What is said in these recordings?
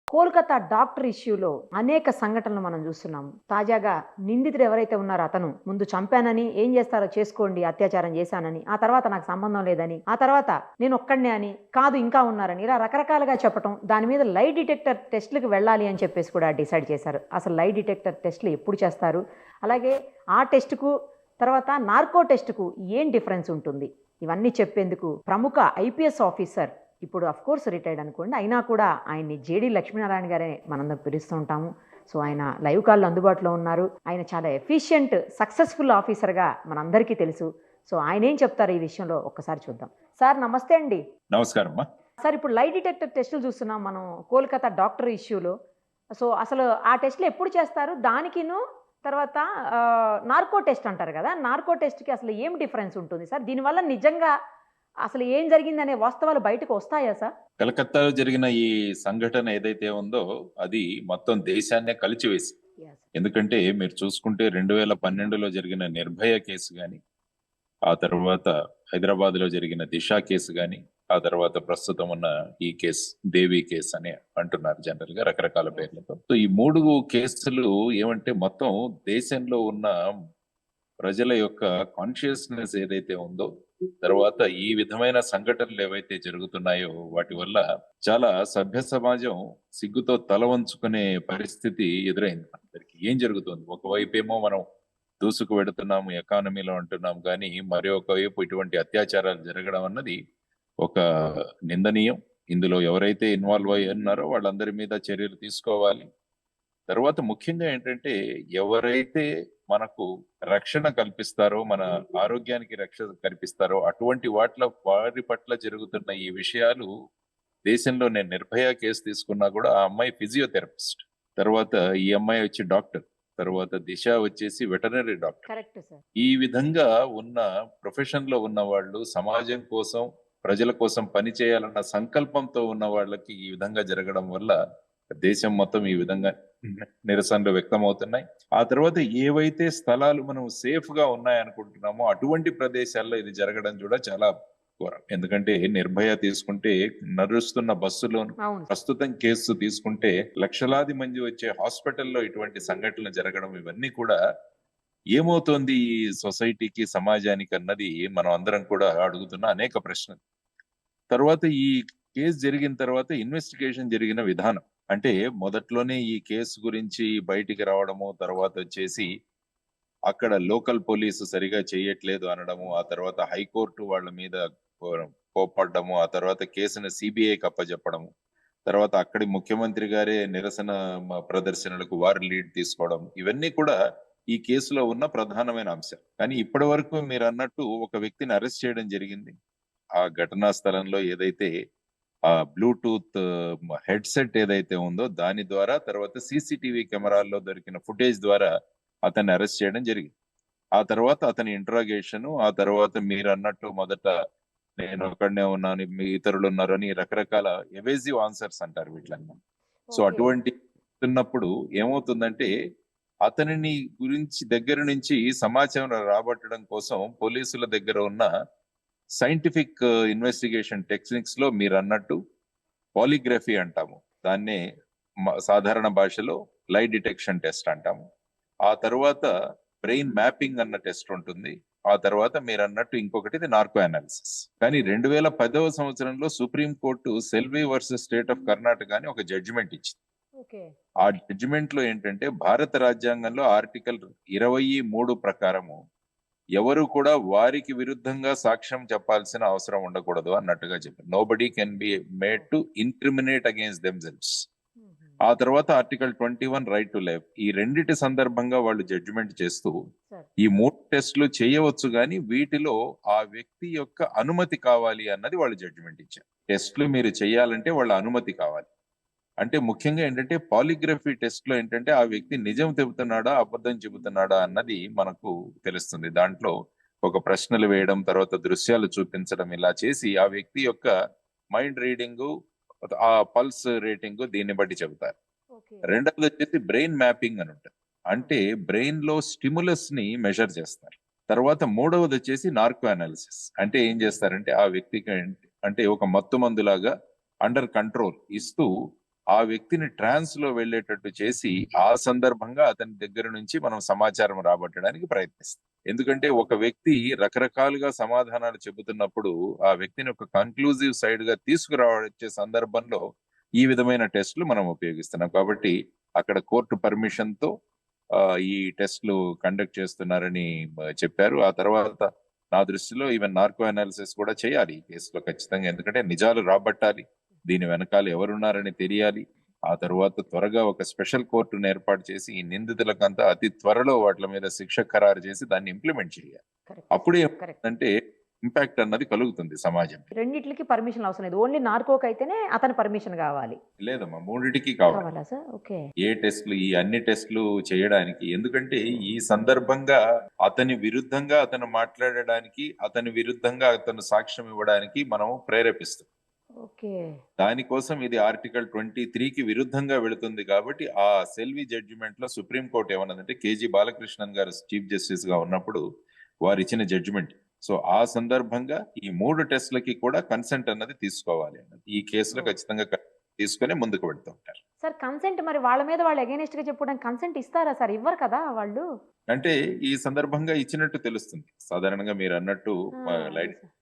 Kolkata doctor ఇష్యూలో అనేక సంఘటనలు మనం జూస్తున్నాము. తాజాగా నిందితుడు ఎవరైతే ఉన్నారో అతను ముందు చంపానని, ఏం జేస్తారో చేసుకోండి అత్యాచారం జేశానని, ఆ తర్వాత నాకు సంబంధం లేదని, ఆ తర్వాత నేనొక్కడినే అని, కాదు ఇంకా ఉన్నారని ఇలా రకరకాలుగా చెప్పటం. దాని మీద లై డిటెక్టర్ టెస్ట్‌లకి వెళ్ళాలి అని చెప్పేసి కూడా డిసైడ్ చేశారు. అసలు లై డిటెక్టర్ టెస్ట్‌లు ఎప్పుడు చేస్తారు? అలాగే ఆ టెస్ట్‌కు తర్వాత నార్కో టెస్ట్‌కు ఏం డిఫరెన్స్ ఉంటుంది? ఇవన్నీ చెప్పేందుకు ప్రముఖ ఐపీఎస్ ఆఫీసర్ ఇప్పుడు అఫ్‌కోర్స్ రిటైర్డ్ అనుకోండి. అయినా కూడా ఆయన్ని జేడీ లక్ష్మీనారాయణ గారే మనందరం పిలుస్తూ ఉంటాము. సో, ఆయన లైవ్ కాల్‌లో అందుబాటులో ఉన్నారు. ఆయన చాలా ఎఫిషియంట్, సక్సెస్‌ఫుల్ ఆఫీసర్‌గా మనందరికీ తెలుసు. సో, ఆయనేం చెప్తారో ఈ విషయంలో ఒక్కసారి చూద్దాం. సార్ నమస్తే అండి. నమస్కారం అమ్మా. సార్ ఇప్పుడు లై డిటెక్టర్ టెస్టులు చూస్తున్నాం మనం కోల్‌కతా డాక్టర్ ఇష్యూలో. సో, అసలు ఆ టెస్టులు ఎప్పుడు చేస్తారు? దానికిను తర్వాత నార్కో టెస్ట్ అంటారు గదా! నార్కో టెస్ట్‌కి అసలు ఏం డిఫరెన్స్ ఉంటుంది సార్? దీనివల్ల నిజంగా అసలు ఏం జరిగిందనే వాస్తవాలు బయటకు వస్తాయా సార్? కలకత్తాలో జరిగిన ఈ సంఘటన ఏదైతే ఉందో అది మొత్తం దేశాన్నే కలిచివేసింది. యాహ్! ఎందుకంటే మీరు చూసుకుంటే 2012లో జరిగిన నిర్భయ కేసు గాని, ఆ తర్వాత హైదరాబాద్‌లో జరిగిన దిశ కేసు గాని, ఆ తర్వాత ప్రస్తుతం ఉన్న ఈ కేసు దేవి కేసు అని అంటున్నారు జనరల్‌గా రకరకాల యాహ్! పేర్లతో. సో ఈ 3 కేసులు ఏమంటే మొత్తం దేశంలో ఉన్న ప్రజల యొక్క కాన్షియస్‌నెస్ ఏదైతే ఉందో, తర్వాత ఈ విధమైన సంఘటనలు ఏవైతే జరుగుతున్నాయో వాటి వల్ల చాలా సభ్య సమాజం సిగ్గుతో తల వంచుకునే పరిస్థితి ఎదురైంది మనందరికి. ఏం జరుగుతుంది? ఒకవైపేమో మనం దూసుకు వెడుతున్నాము ఎకానమీలో అంటున్నాం గానీ, మరి ఒక వైపు ఇటువంటి అత్యాచారాలు జరగడం అన్నది ఒక నిందనీయం. ఇందులో ఎవరైతే ఇన్వాల్వ్ అయ్యి ఉన్నారో వాళ్ళందరి మీద చర్యలు తీసుకోవాలి. తర్వాత ముఖ్యంగా ఏంటంటే, ఎవరైతే మనకు రక్షణ కల్పిస్తారో, మన ఆరోగ్యానికి రక్షణ కల్పిస్తారో, అటువంటి వారి పట్ల జరుగుతున్న ఈ విషయాలు దేశంలో నేను నిర్భయ కేసు తీసుకున్నా కూడా ఆ అమ్మాయి ఫిజియోథెరపిస్ట్. తర్వాత ఈ అమ్మాయి వచ్చి డాక్టర్. తర్వాత దిశ వచ్చేసి వెటర్నరీ డాక్టర్. Correct sir. ఈ విధంగా ఉన్న ప్రొఫెషన్‌లో ఉన్న వాళ్ళు సమాజం కోసం, ప్రజల కోసం పని చేయాలన్న సంకల్పంతో ఉన్న వాళ్ళకి ఈ విధంగా జరగడం వల్ల దేశం మొత్తం ఈ విధంగా నిరసనలు వ్యక్తమవుతున్నాయి. ఆ తర్వాత ఏవైతే స్థలాలు మనం సేఫ్‌గా ఉన్నాయనుకుంటున్నామో అటువంటి ప్రదేశాల్లో ఇది జరగడం కూడా చాలా ఘోరం. ఎందుకంటే నిర్భయ తీసుకుంటే నడుస్తున్న బస్సులోను అవును. ప్రస్తుతం కేసు తీసుకుంటే లక్షలాది మంది వచ్చే హాస్పిటల్‌లో ఇటువంటి సంఘటనలు జరగడం ఇవన్నీ కూడా ఏమవుతోంది ఈ సొసైటీకి, సమాజానికి అన్నది మనం అందరం కూడా అడుగుతున్న అనేక ప్రశ్నలు. తర్వాత ఈ కేస్ జరిగిన తర్వాత ఇన్వెస్టిగేషన్ జరిగిన విధానం. అంటే మొదట్లోనే ఈ కేసు గురించి బయటికి రావడము, తర్వాతొచ్చేసి అక్కడ లోకల్ పోలీసు సరిగా చేయట్లేదు అనడము, ఆ తర్వాత హైకోర్టు వాళ్ళ మీద కో కోప్పడ్డము, ఆ తర్వాత కేసుని సీబీఐకి అప్పజెప్పడము. తర్వాత అక్కడి ముఖ్యమంత్రి గారే నిరసన ప్రదర్శనలకు వారు లీడ్ తీసుకోవడం. ఇవన్నీ కూడా ఈ కేసులో ఉన్న ప్రధానమైన అంశాలు. కానీ ఇప్పటి వరకు మీరన్నట్టు ఒక వ్యక్తిని అరెస్ట్ చేయడం జరిగింది. ఆ ఘటనా స్థలంలో ఏదైతే ఆ బ్లూటూత్ హెడ్‌సెట్ ఏదైతే ఉందో దాని ద్వారా తర్వాత సీసీటీవీ కెమెరాల్లో దొరికిన ఫుటేజ్ ద్వారా అతన్ని అరెస్ట్ చేయడం జరిగింది. ఆ తర్వాత అతని ఇంటరాగేషను, ఆ తర్వాత మీరన్నట్టు మొదట నేనొక్కడినే ఉన్నాను, మీ ఇతరులున్నారని రకరకాల ఎవేసివ్ ఆన్సర్స్ అంటారు వీటిలన్నీ. So, okay. అటువంటి ఉన్నప్పుడు ఏమవుతుందంటే, అతనిని గురించి దగ్గర నుంచి సమాచారం రాబట్టడం కోసం పోలీసుల దగ్గర ఉన్న సైంటిఫిక్ ఇన్వెస్టిగేషన్ టెక్నిక్స్‌లో మీరన్నట్టు పాలిగ్రఫీ అంటాము. దాన్నే సాధారణ భాషలో లై డిటెక్షన్ టెస్ట్ అంటాము. ఆ తరువాత బ్రెయిన్ మ్యాపింగ్ అన్న టెస్ట్ ఉంటుంది. ఆ తర్వాత మీరన్నట్టు ఇంకొకటిది నార్కో అనాలిసిస్. కానీ 2010వ సంవత్సరంలో supreme court Selvi versus state of Karnataka అని ఒక జడ్జిమెంట్ ఇచ్చింది. ఓకే. ఆ జడ్జిమెంట్‌లో ఏంటంటే భారత రాజ్యాంగంలో ఆర్టికల్ 23 ప్రకారము ఎవరు కూడా వారికి విరుద్ధంగా సాక్ష్యం చెప్పాల్సిన అవసరం ఉండకూడదు అన్నట్టుగా చెప్పారు. Nobody can be made to incriminate against themselves. హుహు. ఆ తర్వాత ఆర్టికల్ 21 రైట్ టు లైఫ్. ఈ రెండిటి సందర్భంగా వాళ్ళు జడ్జిమెంట్ చేస్తూ సార్. ఈ 3 టెస్ట్‌లు చేయవచ్చు గానీ వీటిలో ఆ వ్యక్తి యొక్క అనుమతి కావాలి అన్నది వాళ్ళు జడ్జిమెంట్ ఇచ్చారు. టెస్ట్‌లు మీరు చేయాలంటే వాళ్ళ అనుమతి కావాలి. అంటే ముఖ్యంగా ఏంటంటే పాలిగ్రఫీ టెస్ట్‌లో ఏంటంటే ఆ వ్యక్తి నిజం చెబుతున్నాడా? అబద్ధం చెబుతున్నాడా? అన్నది మనకు తెలుస్తుంది. దాంట్లో ఒక ప్రశ్నలు వేయడం, తర్వాత దృశ్యాలు చూపించడం ఇలా చేసి ఆ వ్యక్తి యొక్క మైండ్ రీడింగు, ఆ పల్స్ రేటింగు దీన్ని బట్టి చెబుతారు. ఓకే. రెండవదొచ్చేసి బ్రెయిన్ మ్యాపింగ్ అని ఉంటది. ఆ! అంటే బ్రెయిన్‌లో స్టిమ్యులస్‌ని మెజర్ చేస్తారు. తర్వాత మూడవదొచ్చేసి నార్కో అనాలిసిస్. అంటే ఏం చేస్తారంటే ఆ వ్యక్తికి అంటే ఒక మత్తు మందులాగా అండర్ కంట్రోల్ ఇస్తూ ఆ వ్యక్తిని ట్రాన్స్ లో వెళ్ళేటట్టు చేసి ఆ సందర్భంగా అతని దగ్గర నుంచి మనం సమాచారం రాబట్టడానికి ప్రయత్నిస్తాం. ఎందుకంటే ఒక వ్యక్తి రకరకాలుగా సమాధానాలు చెబుతున్నప్పుడు ఆ వ్యక్తిని ఒక కన్క్లూజివ్ సైడ్ గా తీసుకురావచ్చే సందర్భంలో ఈ విధమైన టెస్టులు మనం ఉపయోగిస్తున్నాం. కాబట్టి అక్కడ కోర్టు పర్మిషన్ తో ఈ టెస్టులు కండక్ట్ చేస్తున్నారని చెప్పారు. ఆ తర్వాత నా దృష్టిలో ఈవెన్ నార్కో అనాలిసిస్ కూడా చేయాలి ఈ కేసులో ఖచ్చితంగా. ఎందుకంటే నిజాలు రాబట్టాలి, దీని వెనకాల ఎవరున్నారని తెలియాలి. ఆ తర్వాత త్వరగా ఒక స్పెషల్ కోర్టును ఏర్పాటు చేసి ఈ నిందితులకంతా అతి త్వరలో వాటి మీద శిక్ష ఖరారు చేసి దాన్ని ఇంప్లిమెంట్ చేయాలి. కరెక్ట్ అప్పుడే కరెక్ట్. ఏమంటే ఇంపాక్ట్ అన్నది కలుగుతుంది సమాజం. రెండిట్లకి పర్మిషన్ అవసరం లేదు. ఓన్లీ నార్కోకి అయితేనే అతని పర్మిషన్ కావాలి. లేదమ్మా, మూడిటికి కావాలి కావాలా సార్? ఓకే. ఏ టెస్టులు, ఈ అన్ని టెస్టులు చేయడానికి. ఎందుకంటే ఈ సందర్భంగా అతని విరుద్ధంగా అతను మాట్లాడడానికి, అతని విరుద్ధంగా అతను సాక్ష్యం ఇవ్వడానికి మనం ప్రేరేపిస్తాం. ఓకే. దానికోసం ఇది ఆర్టికల్ 23కి విరుద్ధంగా వెళుతుంది. కాబట్టి ఆ సెల్వి జడ్జిమెంట్ లో సుప్రీంకోర్టు ఏమన్నదంటే, కేజీ బాలకృష్ణన్ గారు చీఫ్ జస్టిస్ గా ఉన్నప్పుడు వారు ఇచ్చిన జడ్జిమెంట్. సో ఆ సందర్భంగా ఈ 3 టెస్టులకి కూడా కన్సెంట్ అన్నది తీసుకోవాలి అన్నది. ఈ కేసులో ఖచ్చితంగా తీసుకుని ముందుకు వెళ్తూ ఉంటారు. సార్ కన్సెంట్ మరి వాళ్ళ మీద వాళ్ళు అగైనెస్ట్ గా చెప్పుకోవడానికి కన్సెంట్ ఇస్తారా సార్? ఇవ్వరు కదా వాళ్ళు. అంటే ఈ సందర్భంగా ఇచ్చినట్టు తెలుస్తుంది. సాధారణంగా మీరు అన్నట్టు అదే లైట్ సార్.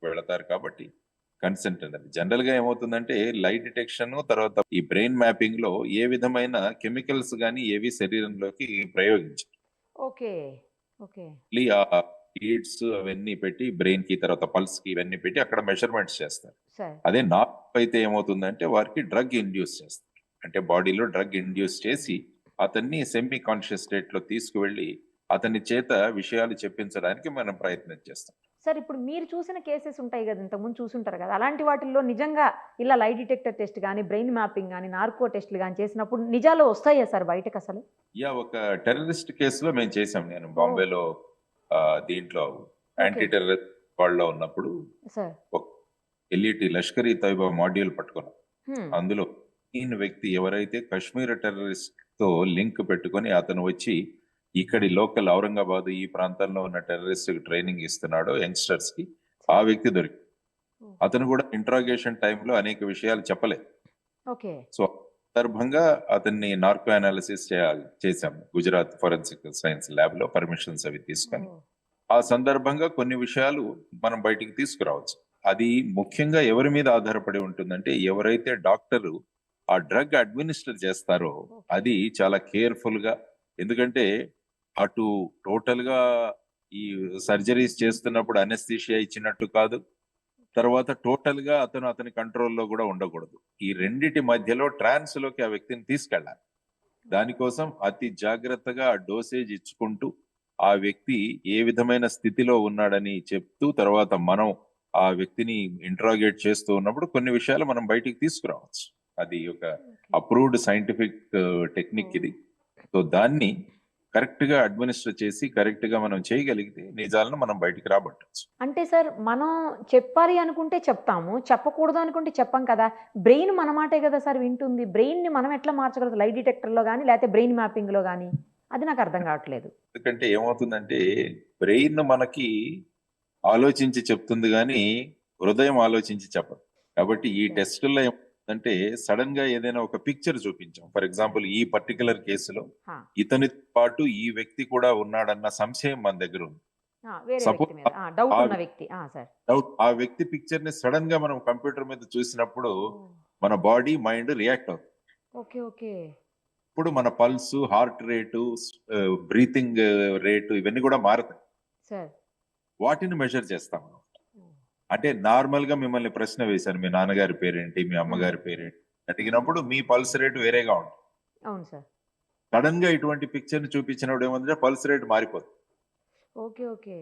వెళతారు కాబట్టి కన్సెంట్ అన్నది. జనరల్ గా ఏమవుతుందంటే లైట్ డిటెక్షన్ తర్వాత ఈ బ్రెయిన్ మ్యాపింగ్ లో ఏ విధమైన కెమికల్స్ గానీ ఏవి శరీరంలోకి ప్రయోగించారు. ఓకే. ఓకే. మళ్ళీ ఆ లీడ్స్ అవన్నీ పెట్టి బ్రెయిన్ కి తర్వాత పల్స్ కి ఇవన్నీ పెట్టి అక్కడ మెజర్మెంట్స్ చేస్తారు. సార్. అదే నార్క్ అయితే ఏమవుతుందంటే వారికి డ్రగ్ ఇండ్యూస్ చేస్తారు. అంటే బాడీలో డ్రగ్ ఇండ్యూస్ చేసి అతన్ని సెమీ కాన్షియస్ స్టేట్ లో తీసుకువెళ్ళి అతని చేత విషయాలు చెప్పించడానికి మనం ప్రయత్నం చేస్తాం. సార్ ఇప్పుడు మీరు చూసిన కేసెస్ ఉంటాయి కదా, ఇంతకుముందు చూసుంటారు కదా, అలాంటి వాటిల్లో నిజంగా ఇలా లైట్ డిటెక్టర్ టెస్ట్ కానీ బ్రెయిన్ మ్యాపింగ్ కానీ నార్కో టెస్ట్లు కానీ చేసినప్పుడు నిజాలు వస్తాయా సార్ బయటకు అసలు? ఒక టెర్రరిస్ట్ కేసులో మేము చేసాం. నేను బాంబేలో దీంట్లో యాంటీ టెర్రరిస్ట్ వాళ్ళలో ఉన్నప్పుడు సార్. ఒక ఎల్ఈటి లష్కర్ ఈ తైబా మాడ్యూల్ పట్టుకున్నాం. అందులో ఈయన వ్యక్తి ఎవరైతే కశ్మీర్ టెర్రరిస్ట్ తో లింక్ పెట్టుకొని అతను వచ్చి ఇక్కడి లోకల్ ఔరంగాబాద్ ఈ ప్రాంతంలో ఉన్న టెర్రరిస్ట్ ట్రైనింగ్ ఇస్తున్నాడో యంగ్స్టర్స్ కి, ఆ వ్యక్తి దొరికి అతను కూడా ఇంట్రాగేషన్ టైంలో అనేక విషయాలు చెప్పలేదు. ఓకే. సో సందర్భంగా అతన్ని నార్కో అనాలిసిస్ చేశాము గుజరాత్ ఫోరెన్సిక్ సైన్స్ ల్యాబ్ లో పర్మిషన్స్ అవి తీసుకొని. ఆ సందర్భంగా కొన్ని విషయాలు మనం బయటికి తీసుకురావచ్చు. అది ముఖ్యంగా ఎవరి మీద ఆధారపడి ఉంటుందంటే ఎవరైతే డాక్టరు ఆ డ్రగ్ అడ్మినిస్టర్ చేస్తారో అది చాలా కేర్ఫుల్ గా. ఎందుకంటే అటు టోటల్ గా ఈ సర్జరీస్ చేస్తున్నప్పుడు అనెస్థీషియా ఇచ్చినట్టు కాదు, తర్వాత టోటల్ గా అతని కంట్రోల్లో కూడా ఉండకూడదు. ఈ రెండిటి మధ్యలో ట్రాన్స్ లోకి ఆ వ్యక్తిని తీసుకెళ్ళాలి. దానికోసం అతి జాగ్రత్తగా ఆ డోసేజ్ ఇచ్చుకుంటూ ఆ వ్యక్తి ఏ విధమైన స్థితిలో ఉన్నాడని చెప్తూ తర్వాత మనం ఆ వ్యక్తిని ఇంట్రాగేట్ చేస్తూ ఉన్నప్పుడు కొన్ని విషయాలు మనం బయటికి తీసుకురావచ్చు. అది ఒక అప్రూవ్డ్ సైంటిఫిక్ టెక్నిక్ ఇది. సో దాన్ని కరెక్ట్ గా అడ్మినిస్టర్ చేసి కరెక్ట్ గా మనం చేయగలిగితే నిజాలను మనం బయటికి రాబట్టచ్చు. అంటే సార్ మనం చెప్పాలి అనుకుంటే చెప్తాము, చెప్పకూడదు అనుకుంటే చెప్పం కదా. బ్రెయిన్ మన మాటే కదా సార్ వింటుంది. బ్రెయిన్ ని మనం ఎట్లా మార్చగలదు? లైట్ డిటెక్టర్ లో కానీ లేకపోతే బ్రెయిన్ మ్యాపింగ్ లో కానీ? అది నాకు అర్థం కావట్లేదు. ఎందుకంటే ఏమవుతుందంటే బ్రెయిన్ మనకి ఆలోచించి చెప్తుంది కానీ హృదయం ఆలోచించి చెప్పదు. కాబట్టి ఈ టెస్టుల్లో అంటే సడన్ గా ఏదైనా ఒక పిక్చర్ చూపించాం. ఫర్ ఎగ్జాంపుల్ ఈ పర్టికులర్ కేసులో ఇతనితో పాటు ఈ వ్యక్తి కూడా ఉన్నాడన్న సంశయం మన దగ్గర ఉంది. డౌట్ ఆ వ్యక్తి పిక్చర్ ని సడన్ గా మనం కంప్యూటర్ మీద చూసినప్పుడు మన బాడీ మైండ్ రియాక్ట్ అవుతుంది. ఇప్పుడు మన pulse, heart rate, breathing rate ఇవన్నీ కూడా మారుతాయి. వాటిని మెజర్ చేస్తాం. అంటే నార్మల్ గా మిమ్మల్ని ప్రశ్న వేశాను, మీ నాన్నగారి పేరేంటి, మీ అమ్మగారి పేరేంటి అడిగినప్పుడు మీ పల్స్ రేట్ వేరేగా ఉంటుంది. అవును సార్. సడన్ గా ఇటువంటి పిక్చర్ ని చూపించినప్పుడు ఏమంటే పల్స్ రేట్ మారిపోతుంది.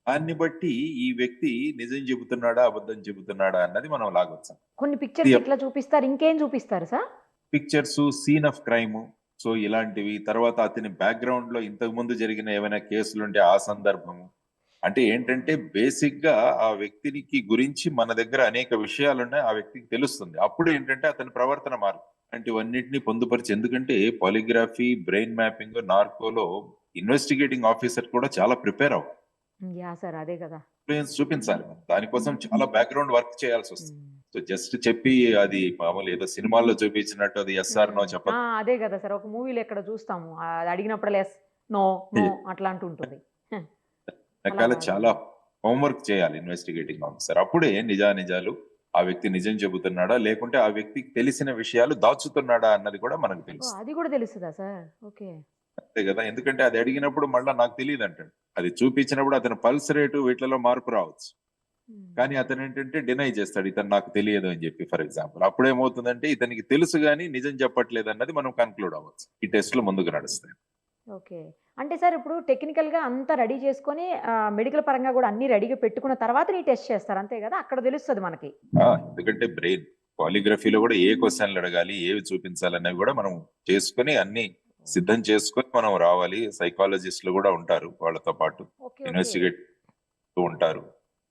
దాన్ని బట్టి ఈ వ్యక్తి నిజం చెబుతున్నాడా అబద్ధం చెబుతున్నాడా అన్నది మనం లాగొచ్చాం. కొన్ని పిక్చర్స్ ఇట్లా చూపిస్తారు, ఇంకేం చూపిస్తారు sir? Pictures, scene of crime, so ఇలాంటివి. తర్వాత అతని బ్యాక్గ్రౌండ్ లో ఇంతకు ముందు జరిగిన ఏమైనా కేసులు ఉంటే ఆ సందర్భము. అంటే ఏంటంటే బేసిక్ గా ఆ వ్యక్తికి గురించి మన దగ్గర అనేక విషయాలు ఉన్నాయి, ఆ వ్యక్తికి తెలుస్తుంది. అప్పుడు ఏంటంటే అతని ప్రవర్తన మారు అలాంటివన్నిటిని పొందుపరిచి. ఎందుకంటే పాలిగ్రఫీ, బ్రెయిన్ మ్యాపింగ్, నార్కోలో ఇన్వెస్టిగేటింగ్ ఆఫీసర్ కూడా చాలా ప్రిపేర్ అవ్వాలి, అదే కదా చూపించాలి. దానికోసం చాలా బ్యాక్గ్రౌండ్ వర్క్ చేయాల్సి వస్తుంది. సో జస్ట్ చెప్పి అది మామూలు ఏదో సినిమాల్లో చూపించినట్టు అది ఎస్ఆర్ నో చెప్పదు. అదే కదా సార్, ఒక మూవీలో ఎక్కడ చూస్తాము అది అడిగినప్పుడు ఎస్ నో నో అట్లా అంటుంటుంది. రకాల అలా చాలా హోంవర్క్ చేయాలి ఇన్వెస్టిగేటింగ్ ఆఫీసర్. అప్పుడే నిజానిజాలు ఆ వ్యక్తి నిజం చెబుతున్నాడా లేకుంటే ఆ వ్యక్తికి తెలిసిన విషయాలు దాచుతున్నాడా అన్నది కూడా మనకు తెలుసు. అది కూడా తెలుస్తుందా సార్? ఓకే. అంతే కదా, ఎందుకంటే అది అడిగినప్పుడు మళ్ళా నాకు తెలియదు అంటాడు. అది చూపించినప్పుడు అతని పల్స్ రేటు వీటిలో మార్పు రావచ్చు, కానీ అతను ఏంటంటే డినై చేస్తాడు ఇతను నాకు తెలియదు అని చెప్పి. ఫర్ ఎగ్జాంపుల్ అప్పుడు ఏమవుతుందంటే ఇతనికి తెలుసు కానీ నిజం చెప్పట్లేదు అన్నది మనం కన్క్లూడ్ అవ్వచ్చు. ఈ టెస్ట్లు ముందుకు నడుస్తాయి. ఓకే. అంటే సార్ ఇప్పుడు టెక్నికల్‌గా అంతా రెడీ చేసుకొని మెడికల్ పరంగా కూడా అన్నీ రెడీగా పెట్టుకున్న తర్వాతనే ఈ టెస్ట్ చేస్తారు అంతే కదా? అక్కడ తెలుస్తది మనకి. ఎందుకంటే బ్రెయిన్ పాలిగ్రఫీలో కూడా ఏ క్వశ్చన్లు అడగాలి, ఏవి చూపించాలనేవి కూడా మనం చేసుకొని అన్ని సిద్ధం చేసుకొని మనం రావాలి. సైకాలజిస్టులు కూడా ఉంటారు వాళ్ళతో పాటు, ఓకే. ఇన్వెస్టిగేట్ ఉంటారు.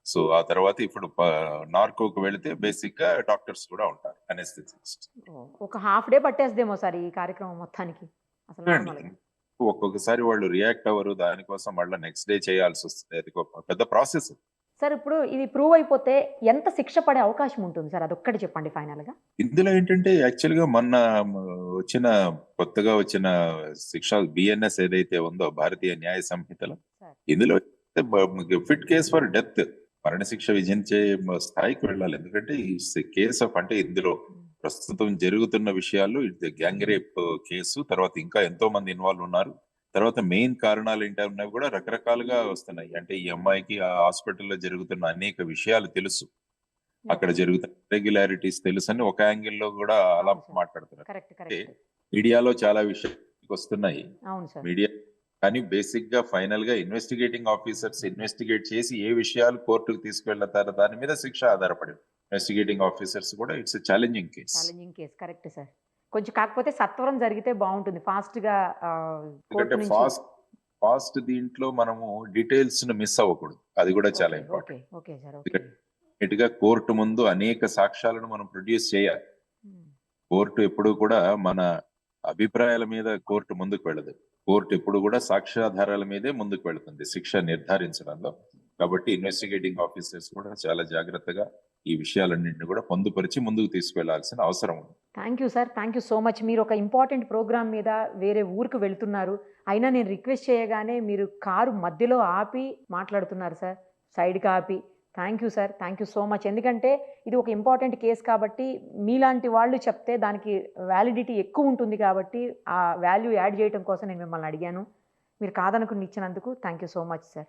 సో ఆ తర్వాత ఇప్పుడు నార్కోకు వెళితే బేసిక్ గా డాక్టర్స్ కూడా ఉంటారు, అనెస్థెటిస్ట్. ఒక హాఫ్ డే పట్టేస్తదేమో సార్ ఈ కార్యక్రమం మొత్తానికి అసలు నార్మల్‌గా. ఒక్కొక్కసారి వాళ్ళు రియాక్ట్ అవ్వరు, దానికోసం మళ్ళీ నెక్స్ట్ డే చేయాల్సి వస్తుంది. అది ఒక పెద్ద ప్రాసెస్. సార్ ఇప్పుడు ఇది ప్రూవ్ అయిపోతే ఎంత శిక్ష పడే అవకాశం ఉంటుంది సార్? అదొక్కటి చెప్పండి ఫైనల్‌గా. ఇందులో ఏంటంటే యాక్చువల్ గా మొన్న కొత్తగా వచ్చిన శిక్ష బిఎన్ఎస్ ఏదైతే ఉందో భారతీయ న్యాయ సంహితలో, సార్. ఇందులో ఫిట్ కేస్ ఫర్ డెత్, మరణశిక్ష విధించే స్థాయికి వెళ్ళాలి. ఎందుకంటే ఈ కేసు అంటే ఇందులో ప్రస్తుతం జరుగుతున్న విషయాలు, గ్యాంగ్ రేప్ కేసు, తర్వాత ఇంకా ఎంతో మంది ఇన్వాల్వ్ ఉన్నారు. తర్వాత మెయిన్ కారణాలు ఏంటన్నవి కూడా రకరకాలుగా వస్తున్నాయి. అంటే ఈ అమ్మాయికి ఆ హాస్పిటల్లో జరుగుతున్న అనేక విషయాలు తెలుసు, అక్కడ జరుగుతున్న రెగ్యులారిటీస్ తెలుసు అని ఒక యాంగిల్లో కూడా అలా అవును సార్. మాట్లాడుతున్నారు. కరెక్ట్. అంటే కరెక్ట్. మీడియాలో చాలా విషయాలు వస్తున్నాయి. అవును సార్. మీడియా కానీ బేసిక్ గా ఫైనల్ గా ఇన్వెస్టిగేటింగ్ ఆఫీసర్స్ ఇన్వెస్టిగేట్ చేసి ఏ విషయాలు కోర్టుకు తీసుకెళ్తారో దాని మీద శిక్ష ఆధారపడి, ఇన్వెస్టిగేటింగ్ ఆఫీసర్స్ కూడా it's challenging case. Challenging case. Correct sir. కొంచెం కాకపోతే సత్వరం జరిగితే బాగుంటుంది. ఫాస్ట్‌గా కోర్టు ఎందుకంటే నుంచి. ఫాస్ట్ దీంట్లో మనము డీటెయిల్స్ ను మిస్ అవ్వకూడదు, అది కూడా చాలా okay. Important. Okay. Okay sir. Okay. It గా కోర్టు ముందు అనేక సాక్ష్యాలను మనం ప్రొడ్యూస్ చేయాలి. హ్మ్. కోర్టు ఎప్పుడు కూడా మన అభిప్రాయాల మీద కోర్టు ముందుకు వెళ్ళదు. కోర్టు ఎప్పుడు కూడా సాక్ష్యాధారాల మీదే ముందుకు వెళుతుంది శిక్ష నిర్ధారించడంలో. కాబట్టి ఇన్వెస్టిగేటింగ్ ఆఫీసర్స్ కూడా చాలా జాగ్రత్తగా ఈ విషయాలన్నింటినీ కూడా పొందుపరిచి ముందుకు తీసుకెళ్లాల్సిన అవసరం ఉంది. Thank you sir. Thank you so much. మీరు ఒక ఇంపార్టెంట్ ప్రోగ్రామ్ మీద వేరే ఊరికి వెళ్తున్నారు. అయినా నేను రిక్వెస్ట్ చేయగానే మీరు కారు మధ్యలో ఆపి మాట్లాడుతున్నారు సార్. సైడ్‌కి ఆపి. Thank you sir. Thank you so much. ఎందుకంటే ఇది ఒక ఇంపార్టెంట్ కేస్ కాబట్టి మీలాంటి వాళ్ళు చెప్తే దానికి వ్యాలిడిటీ ఎక్కువ ఉంటుంది కాబట్టి ఆ వాల్యూ యాడ్ చేయడం కోసం నేను మిమ్మల్ని అడిగాను. మీరు కాదనుకుని ఇచ్చినందుకు thank you so much sir.